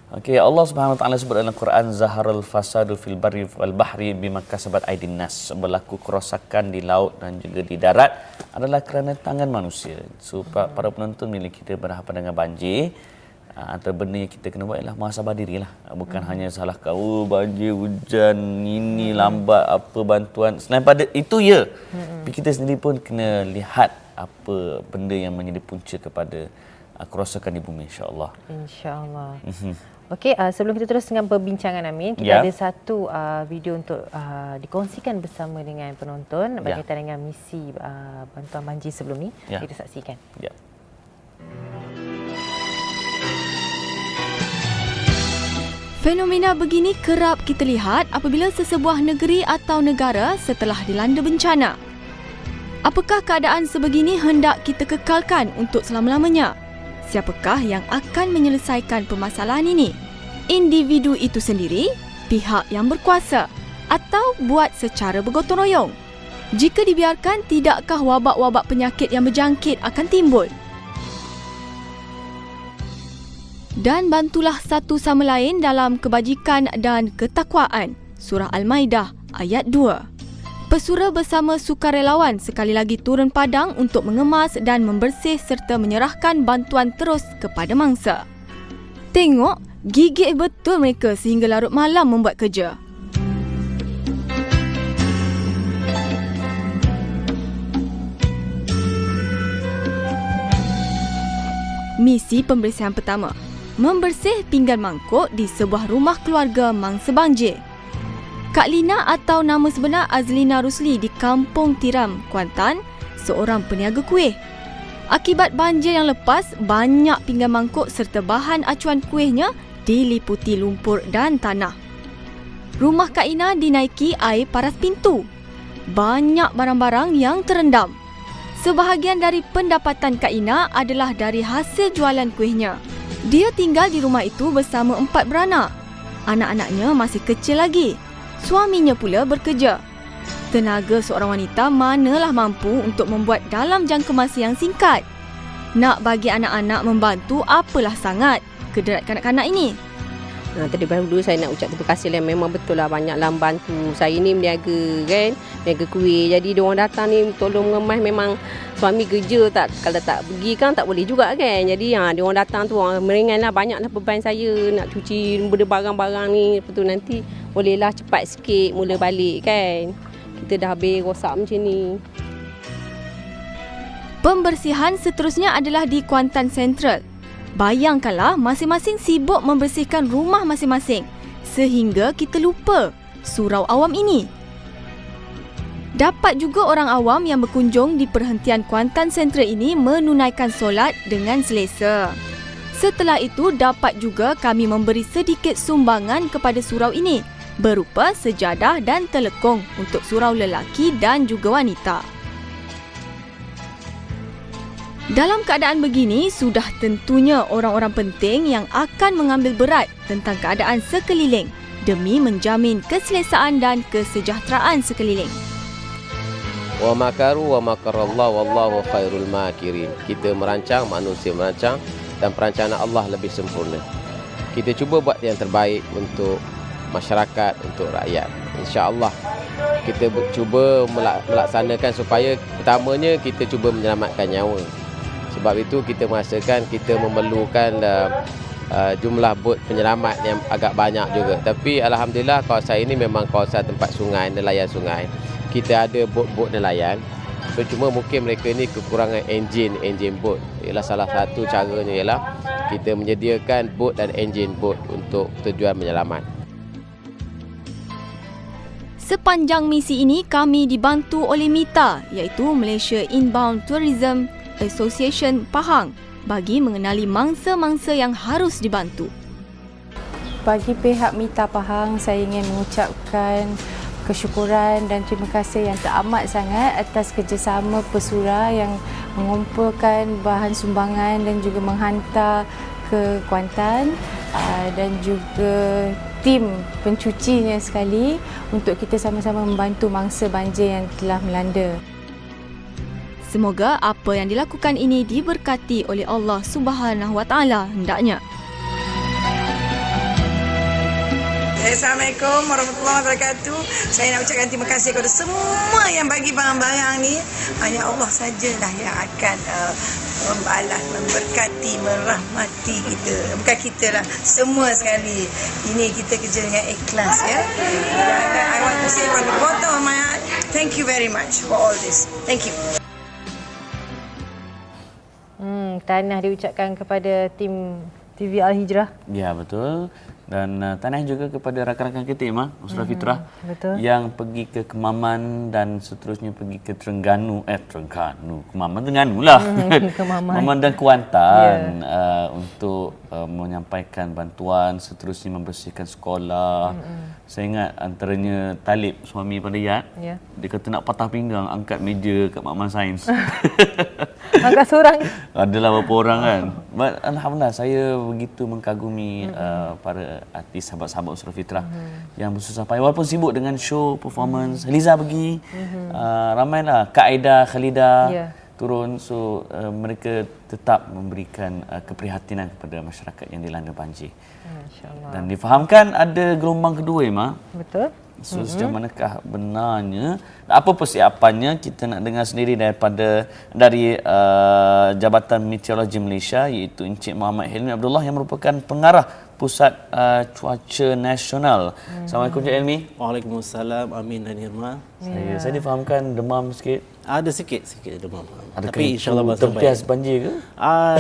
Okey, Allah Subhanahu Wa Taala sebut dalam Quran, zaharul fasadu fil barri wal bahri bima kasabat aydin nas. Berlaku kerosakan di laut dan juga di darat adalah kerana tangan manusia. So para penonton, bila kita berhadapan dengan banjir, antara benda yang kita kena buat ialah muhasabah dirilah. Bukan hanya salah kau, banjir, hujan, ini lambat apa bantuan. Selain pada itu ya. Tapi kita sendiri pun kena lihat apa benda yang menjadi punca kepada kerosakan di bumi, insya-Allah. Insya-Allah. Okey, sebelum kita terus dengan perbincangan Amin, kita ada satu video untuk dikongsikan bersama dengan penonton berkaitan dengan misi bantuan banjir sebelum ni. Kita saksikan. Fenomena begini kerap kita lihat apabila sesebuah negeri atau negara setelah dilanda bencana. Apakah keadaan sebegini hendak kita kekalkan untuk selama-lamanya? Siapakah yang akan menyelesaikan permasalahan ini? Individu itu sendiri, pihak yang berkuasa, atau buat secara bergotong royong? Jika dibiarkan, tidakkah wabak-wabak penyakit yang berjangkit akan timbul? Dan bantulah satu sama lain dalam kebajikan dan ketakwaan. Surah Al-Maidah ayat 2. Pesura bersama sukarelawan sekali lagi turun padang untuk mengemas dan membersih serta menyerahkan bantuan terus kepada mangsa. Tengok, gigih betul mereka sehingga larut malam membuat kerja. Misi pembersihan pertama, membersih pinggan mangkuk di sebuah rumah keluarga mangsa banjir. Kak Lina atau nama sebenar Azlina Rusli di Kampung Tiram, Kuantan, seorang peniaga kuih. Akibat banjir yang lepas, banyak pinggan mangkuk serta bahan acuan kuihnya diliputi lumpur dan tanah. Rumah Kak Ina dinaiki air paras pintu. Banyak barang-barang yang terendam. Sebahagian dari pendapatan Kak Ina adalah dari hasil jualan kuihnya. Dia tinggal di rumah itu bersama 4 beranak. Anak-anaknya masih kecil lagi. Suaminya pula bekerja. Tenaga seorang wanita manalah mampu untuk membuat dalam jangka masa yang singkat. Nak bagi anak-anak membantu apalah sangat, kederat kanak-kanak ini. Terlebih dahulu saya nak ucap terima kasih lah. Memang betul lah banyaklah membantu. Saya ni berniaga kan, berniaga kuih. Jadi diorang datang ni tolong mengemas. Memang suami kerja, kalau tak pergi kan tak boleh juga kan. Jadi diorang datang tu meringanlah, banyaklah beban saya nak cuci benda barang-barang ni. Lepas tu nanti bolehlah cepat sikit mula balik kan. Kita dah habis rosak macam ni. Pembersihan seterusnya adalah di Kuantan Sentral. Bayangkanlah masing-masing sibuk membersihkan rumah masing-masing sehingga kita lupa surau awam ini. Dapat juga orang awam yang berkunjung di perhentian Kuantan Sentral ini menunaikan solat dengan selesa. Setelah itu dapat juga kami memberi sedikit sumbangan kepada surau ini berupa sejadah dan telekung untuk surau lelaki dan juga wanita. Dalam keadaan begini, sudah tentunya orang-orang penting yang akan mengambil berat tentang keadaan sekeliling demi menjamin keselesaan dan kesejahteraan sekeliling. Wa makaru wa makarallahu wallahu khairul makirin. Kita merancang, manusia merancang, dan perancangan Allah lebih sempurna. Kita cuba buat yang terbaik untuk masyarakat, untuk rakyat. InsyaAllah kita cuba melaksanakan supaya pertamanya kita cuba menyelamatkan nyawa. Sebab itu kita merasakan kita memerlukan jumlah bot penyelamat yang agak banyak juga. Tapi Alhamdulillah kawasan ini memang kawasan tempat sungai, nelayan sungai. Kita ada bot-bot nelayan. Cuma mungkin mereka ni kekurangan enjin bot. Ialah salah satu caranya ialah kita menyediakan bot dan enjin bot untuk tujuan menyelamat. Sepanjang misi ini kami dibantu oleh MITA iaitu Malaysia Inbound Tourism Association Pahang bagi mengenali mangsa-mangsa yang harus dibantu. Bagi pihak MITA Pahang, saya ingin mengucapkan kesyukuran dan terima kasih yang teramat sangat atas kerjasama pesura yang mengumpulkan bahan sumbangan dan juga menghantar ke Kuantan dan juga tim pencucinya sekali untuk kita sama-sama membantu mangsa banjir yang telah melanda. Semoga apa yang dilakukan ini diberkati oleh Allah Subhanahu Wa Taala hendaknya. Assalamualaikum warahmatullahi wabarakatuh. Saya nak ucapkan terima kasih kepada semua yang bagi barang-barang ni. Hanya Allah sajalah yang akan membalas, memberkati, merahmati kita. Bukan kita lah, semua sekali. Ini kita kerja dengan ikhlas ya. Dan I want to say from the bottom of my heart, thank you very much for all this. Thank you. Tahniah diucapkan kepada tim TV Al-Hijrah. Ya, betul. Dan tahniah juga kepada rakan-rakan kita, Ustazah Fitrah, betul. yang pergi ke Kemaman dan seterusnya pergi ke Terengganu, Kemaman Terengganu lah. Kemaman dan Kuantan untuk menyampaikan bantuan, seterusnya membersihkan sekolah. Saya ingat antaranya Talib, suami pada Yat, dia kata nak patah pinggang angkat meja kat Makmal Sains. Angkat seorang. Adalah beberapa orang kan. But alhamdulillah saya begitu mengkagumi para artis sahabat-sahabat Ustazah Fitrah yang bersusah payah walaupun sibuk dengan show performance. Liza pergi, ramailah Kak Aida, Khalidah turun, so mereka tetap memberikan keprihatinan kepada masyarakat yang dilanda banjir. Masya-Allah. Dan difahamkan ada gelombang kedua, Betul. So sejauh manakah benarnya, apa persiapannya, kita nak dengar sendiri dari Jabatan Meteorologi Malaysia, iaitu Encik Muhammad Hilmi Abdullah yang merupakan pengarah Pusat Cuaca Nasional. Assalamualaikum Encik Hilmi. Waalaikumsalam, Amin dan Irma. Saya difahamkan demam sikit. Ada sikit demam. Adakah tapi insya-Allah terbias banjir ke?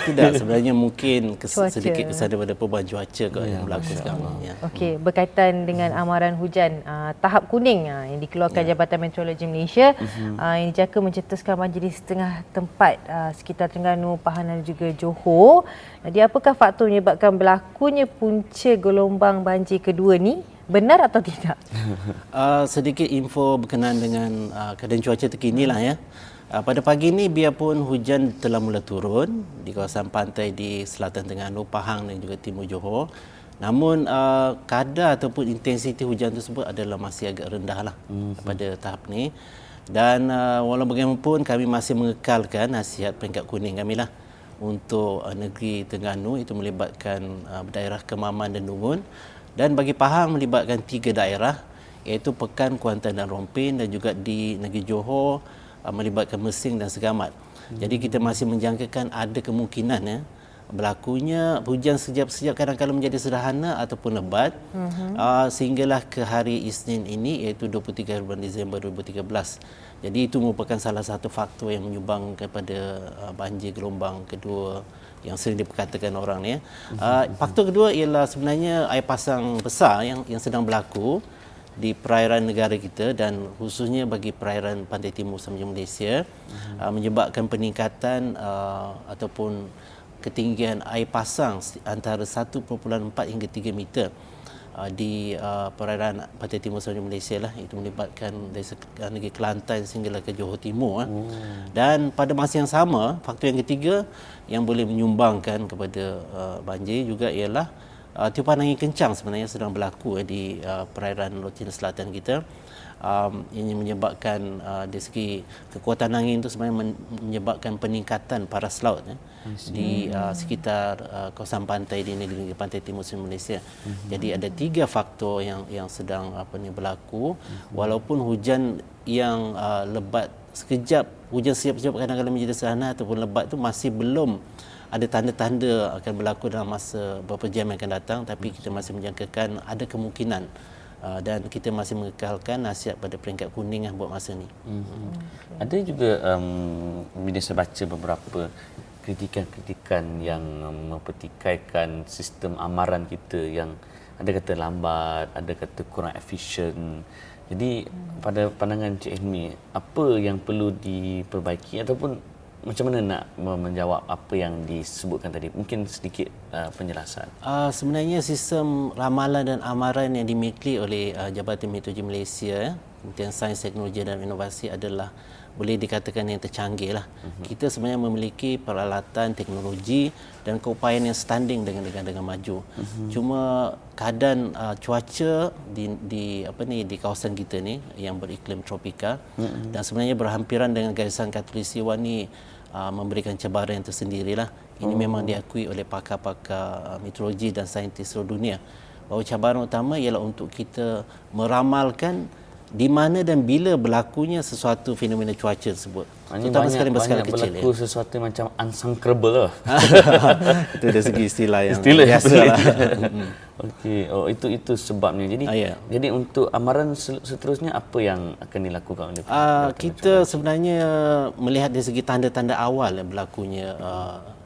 Tidak, sebenarnya mungkin Cuaca. sedikit kesan daripada perubahan cuaca yang berlaku sekarang. Okey, berkaitan dengan amaran hujan tahap kuning yang dikeluarkan Jabatan Meteorologi Malaysia, yang dijangka mencetuskan banjir di setengah tempat sekitar Terengganu, Pahang dan juga Johor. Jadi apakah faktor menyebabkan berlakunya punca gelombang banjir kedua ni? Benar atau tidak? Sedikit info berkenaan dengan keadaan cuaca terkini lah ya. Pada pagi ini biarpun hujan telah mula turun di kawasan pantai di selatan Terengganu, Pahang dan juga timur Johor, namun kadar ataupun intensiti hujan tersebut adalah masih agak rendah lah pada tahap ni. Dan walau bagaimanapun kami masih mengekalkan nasihat peringkat kuning kami lah untuk negeri Terengganu, itu melibatkan daerah Kemaman dan Dungun. Dan bagi Pahang melibatkan 3 daerah, iaitu Pekan, Kuantan dan Rompin, dan juga di negeri Johor melibatkan Mersing dan Segamat. Jadi kita masih menjangkakan ada kemungkinan berlakunya hujan sekejap-sekejap kadang-kadang menjadi sederhana ataupun lebat sehinggalah ke hari Isnin ini, iaitu 23 bulan Disember 2013. Jadi itu merupakan salah satu faktor yang menyumbang kepada banjir gelombang kedua yang sering diperkatakan orang ni. Faktor kedua ialah sebenarnya air pasang besar yang sedang berlaku di perairan negara kita dan khususnya bagi perairan pantai timur Samudra Malaysia, menyebabkan peningkatan ataupun ketinggian air pasang antara 1.4 hingga 3 meter di perairan pantai timur Samudra Malaysia lah. Itu melibatkan dari negeri Kelantan sehinggalah ke Johor Timur. Dan pada masa yang sama, faktor yang ketiga yang boleh menyumbangkan kepada banjir juga ialah tiupan angin kencang sebenarnya sedang berlaku di perairan Laut Cina Selatan kita. Ini menyebabkan dari segi kekuatan angin itu sebenarnya menyebabkan peningkatan paras laut di sekitar kawasan pantai di negeri pantai timur Malaysia. Jadi ada 3 faktor yang sedang berlaku. Walaupun hujan yang lebat sekejap, hujan sekejap kadang-kadang menjadi sederhana ataupun lebat itu masih belum ada tanda-tanda akan berlaku dalam masa beberapa jam yang akan datang, tapi kita masih menjangkakan ada kemungkinan. Dan kita masih mengekalkan nasihat pada peringkat kuning buat masa ni. Ada juga bila saya baca beberapa kritikan-kritikan yang mempertikaikan sistem amaran kita yang ada kata lambat, ada kata kurang efisien. Jadi pada pandangan Cik Hilmi, apa yang perlu diperbaiki ataupun macam mana nak menjawab apa yang disebutkan tadi? Mungkin sedikit penjelasan. Sebenarnya sistem ramalan dan amaran yang dimiliki oleh Jabatan Meteorologi Malaysia, Kementerian Sains, Teknologi dan Inovasi adalah boleh dikatakan yang tercanggih lah. Kita sebenarnya memiliki peralatan teknologi dan keupayaan yang standing dengan negara-negara maju. Cuma keadaan cuaca di kawasan kita ni yang beriklim tropika dan sebenarnya berhampiran dengan garisan khatulistiwa ni memberikan cabaran yang tersendirilah. Ini memang diakui oleh pakar-pakar meteorologi dan saintis seluruh dunia bahawa cabaran utama ialah untuk kita meramalkan di mana dan bila berlakunya sesuatu fenomena cuaca tersebut. Terutama sekali berskala kecil. Berlaku sesuatu macam unsangkrable lah. Itu dari segi istilah yang biasa lah. biasalah. Okey, itu sebabnya. Jadi jadi untuk amaran seterusnya apa yang akan dilakukan oleh kita sebenarnya melihat dari segi tanda-tanda awal yang berlakunya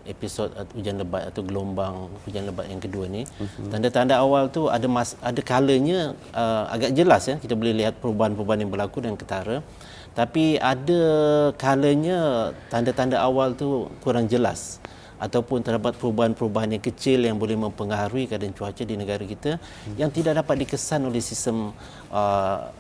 episod hujan lebat atau gelombang hujan lebat yang kedua ni. Tanda-tanda awal tu ada kalanya agak jelas ya, kita boleh lihat perubahan-perubahan yang berlaku dan ketara. Tapi ada kalanya tanda-tanda awal tu kurang jelas ataupun terdapat perubahan-perubahan yang kecil yang boleh mempengaruhi keadaan cuaca di negara kita yang tidak dapat dikesan oleh sistem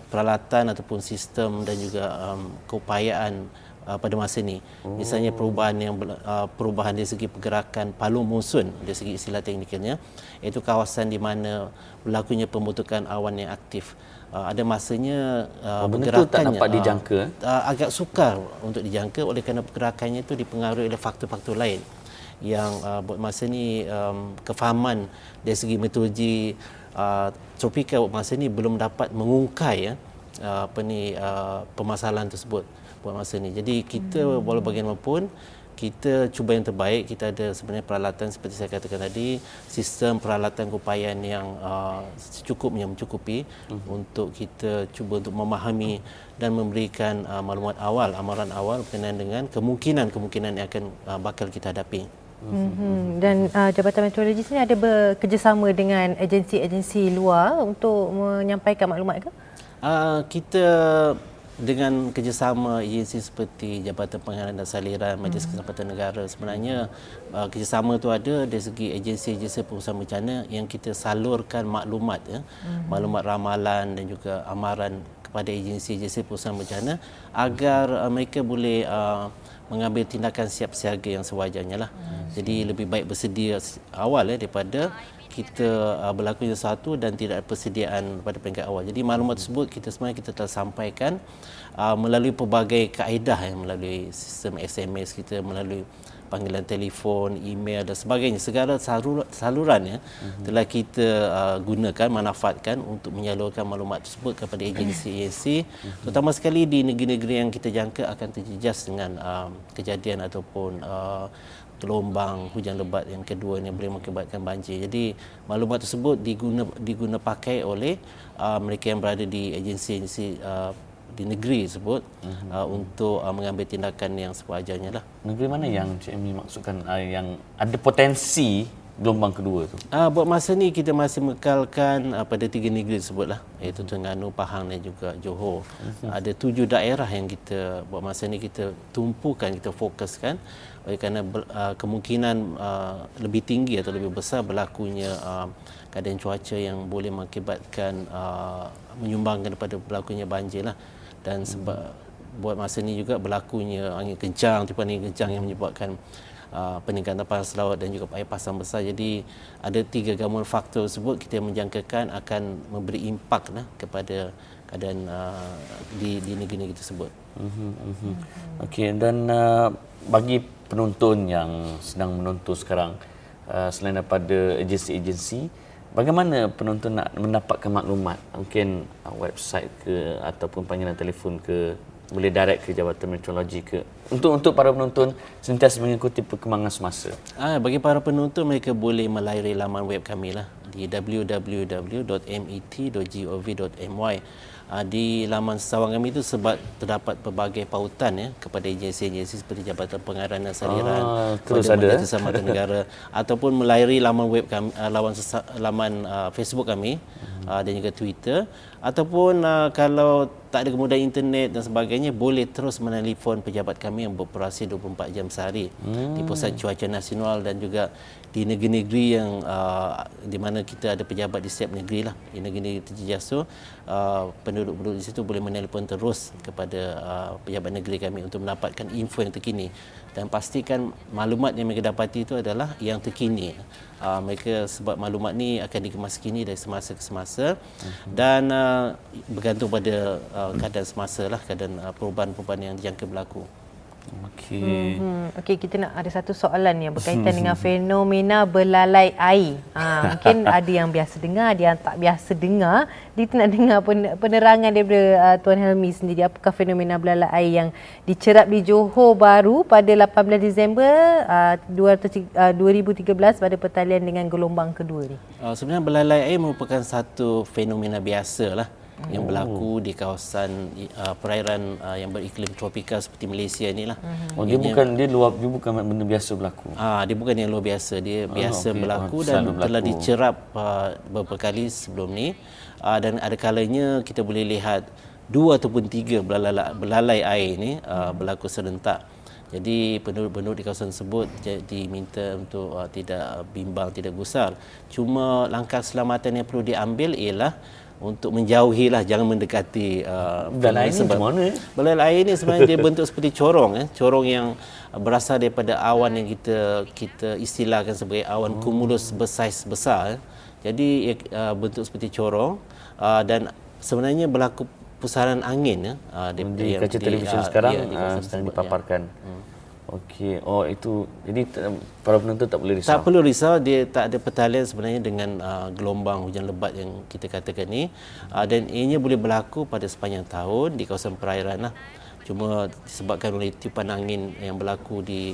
peralatan ataupun sistem dan juga keupayaan pada masa ini. Misalnya perubahan dari segi pergerakan palung monsun dari segi istilah teknikalnya, iaitu kawasan di mana berlakunya pembentukan awan yang aktif. Ada masanya pergerakannya tak dapat dijangka. Agak sukar untuk dijangka oleh kerana pergerakannya itu dipengaruhi oleh faktor-faktor lain yang buat masa ni kefahaman dari segi meteorologi tropika buat masa ni belum dapat mengungkai permasalahan tersebut buat masa ni. Jadi kita walau bagaimanapun kita cuba yang terbaik. Kita ada sebenarnya peralatan seperti saya katakan tadi, sistem peralatan keupayaan yang secukupnya mencukupi untuk kita cuba untuk memahami dan memberikan maklumat awal, amaran awal berkenaan dengan kemungkinan yang akan bakal kita hadapi. Dan Jabatan Meteorologi sini ada bekerjasama dengan agensi-agensi luar untuk menyampaikan maklumat ke? Kita dengan kerjasama agensi seperti Jabatan Pengenalan dan Saliran, Majlis Keselamatan Negara, sebenarnya kerjasama itu ada dari segi agensi-agensi pengurusan bencana yang kita salurkan maklumat maklumat ramalan dan juga amaran kepada agensi-agensi pengurusan bencana agar mereka boleh mengambil tindakan siap siaga yang sewajarnya lah. Jadi lebih baik bersedia awal daripada kita berlakunya sesuatu dan tidak ada persediaan pada peringkat awal. Jadi maklumat tersebut kita telah sampaikan melalui pelbagai kaedah melalui sistem SMS kita, melalui panggilan telefon, email dan sebagainya. Segala saluran telah kita gunakan, manfaatkan untuk menyalurkan maklumat tersebut kepada agensi-agensi, terutama sekali di negeri-negeri yang kita jangka akan terjejas dengan kejadian ataupun gelombang hujan lebat yang kedua yang boleh mengakibatkan banjir. Jadi maklumat tersebut diguna pakai oleh mereka yang berada di agensi-agensi di negeri tersebut untuk mengambil tindakan yang sewajarnya lah. Negeri mana yang Cik Amy maksudkan yang ada potensi gelombang kedua tu? Buat masa ni kita masih mengekalkan pada 3 negeri tersebut lah, iaitu Terengganu, Pahang dan juga Johor. Ada 7 daerah yang kita buat masa ni kita tumpukan, kita fokuskan oleh kerana kemungkinan lebih tinggi atau lebih besar berlakunya keadaan cuaca yang boleh mengakibatkan menyumbangkan kepada berlakunya banjir lah. Dan sebab buat masa ni juga berlakunya angin kencang, tiupan angin kencang yang menyebabkan peningkatan panas laut dan juga air pasang besar. Jadi ada 3 gabungan faktor tersebut kita menjangkakan akan memberi impak kepada keadaan di negeri-negeri tersebut. Okey, dan bagi penonton yang sedang menonton sekarang, selain daripada agensi-agensi, bagaimana penonton nak mendapatkan maklumat? Mungkin website ke ataupun panggilan telefon ke, boleh direct ke Jabatan Meteorologi ke, untuk para penonton sentiasa mengikuti perkembangan semasa? Bagi para penonton, mereka boleh melayari laman web kami lah di www.met.gov.my. Di laman sesawang kami itu sebab terdapat pelbagai pautan kepada agensi-agensi seperti Jabatan Pengarah dan Saliran, Majlis Keselamatan Negara, ataupun melayari laman web kami, laman Facebook kami dan juga Twitter, ataupun kalau tak ada kemudahan internet dan sebagainya, boleh terus menelefon pejabat kami yang beroperasi 24 jam sehari di Pusat Cuaca Nasional dan juga di negeri-negeri yang di mana kita ada pejabat di setiap negeri lah. Di negeri-negeri terjejas tu, penduduk-penduduk di situ boleh menelefon terus kepada pejabat negeri kami untuk mendapatkan info yang terkini, dan pastikan maklumat yang mereka dapati itu adalah yang terkini. Mereka sebab maklumat ni akan dikemas kini dari semasa ke semasa dan bergantung pada keadaan semasa lah, keadaan perubahan-perubahan yang dijangka berlaku. Okey. Okey, kita nak ada satu soalan yang berkaitan dengan fenomena belalai air. Mungkin ada yang biasa dengar, ada yang tak biasa dengar. Kita nak dengar penerangan daripada Tuan Helmi sendiri. Apakah fenomena belalai air yang dicerap di Johor Bahru pada 18 Disember 2013 pada pertalian dengan gelombang kedua ni? Sebenarnya belalai air merupakan satu fenomena biasa lah yang berlaku di kawasan perairan yang beriklim tropika seperti Malaysia ni lah. Dia bukan benda biasa berlaku. Dia bukan yang luar biasa, dia biasa berlaku dan telah dicerap beberapa kali sebelum ni. Dan ada kalanya kita boleh lihat 2 ataupun 3 belalai air ni berlaku serentak. Jadi penduduk di kawasan tersebut diminta untuk tidak bimbang, tidak gusar. Cuma langkah keselamatan yang perlu diambil ialah untuk menjauhilah, jangan mendekati belalai air ni macam mana? Belalai air ni sebenarnya dia bentuk seperti corong, corong yang berasal daripada awan yang kita istilahkan sebagai awan cumulus bersaiz besar. Jadi bentuk seperti corong dan sebenarnya berlaku pusaran angin di kaca televisyen sekarang sedang dipaparkan. Okey. Itu jadi para penonton tak boleh risau. Tak perlu risau, dia tak ada pertalian sebenarnya dengan gelombang hujan lebat yang kita katakan ni. Dan ianya boleh berlaku pada sepanjang tahun di kawasan perairan lah. Cuma disebabkan oleh tiupan angin yang berlaku di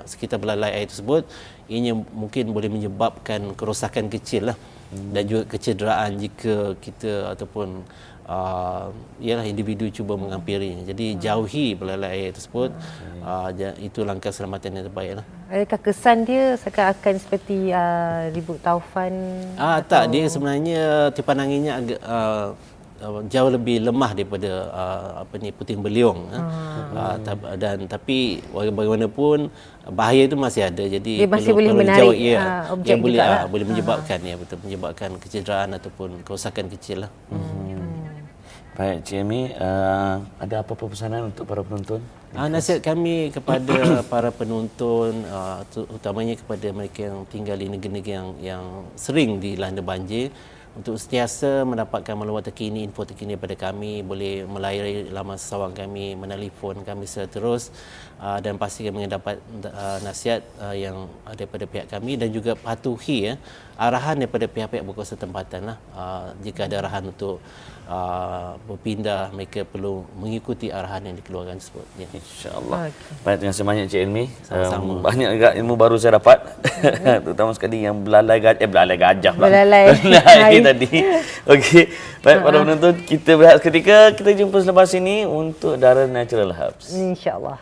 sekitar belalai air tersebut, ianya mungkin boleh menyebabkan kerosakan kecil lah. Dan juga kecederaan jika kita ataupun ialah individu cuba menghampirinya. Jadi jauhi belalai air tersebut. Itu langkah keselamatan yang terbaik lah. Adakah kesan dia seakan-akan seperti ribut taufan? Tak, dia sebenarnya tiupan anginnya agak jauh lebih lemah daripada puting beliung. Tapi bagaimanapun bahaya itu masih ada. Jadi dia masih boleh menarik objek yang boleh juga boleh menyebabkan menyebabkan kecederaan ataupun kerosakan kecil lah. Baik, Cik Amy, ada apa-apa pesanan untuk para penonton? Nasihat kami kepada para penonton, utamanya kepada mereka yang tinggal di negeri-negeri yang sering dilanda banjir, untuk sentiasa mendapatkan maklumat terkini, info terkini daripada kami, boleh melayari laman sesawang kami, menelefon kami secara terus, dan pastikan mendapat nasihat yang daripada pihak kami, dan juga patuhi arahan daripada pihak-pihak berkuasa tempatan lah. Jika ada arahan untuk berpindah, mereka perlu mengikuti arahan yang dikeluarkan tersebut. InsyaAllah. Baik, terima kasih banyak Cik Ilmi. Banyak juga ilmu baru saya dapat. Terutama sekali yang belalai gajah pula. Belalai tadi. Okey. Baik, para penonton, kita berehat seketika. Kita jumpa selepas ini untuk Dara Natural Herbs. InsyaAllah.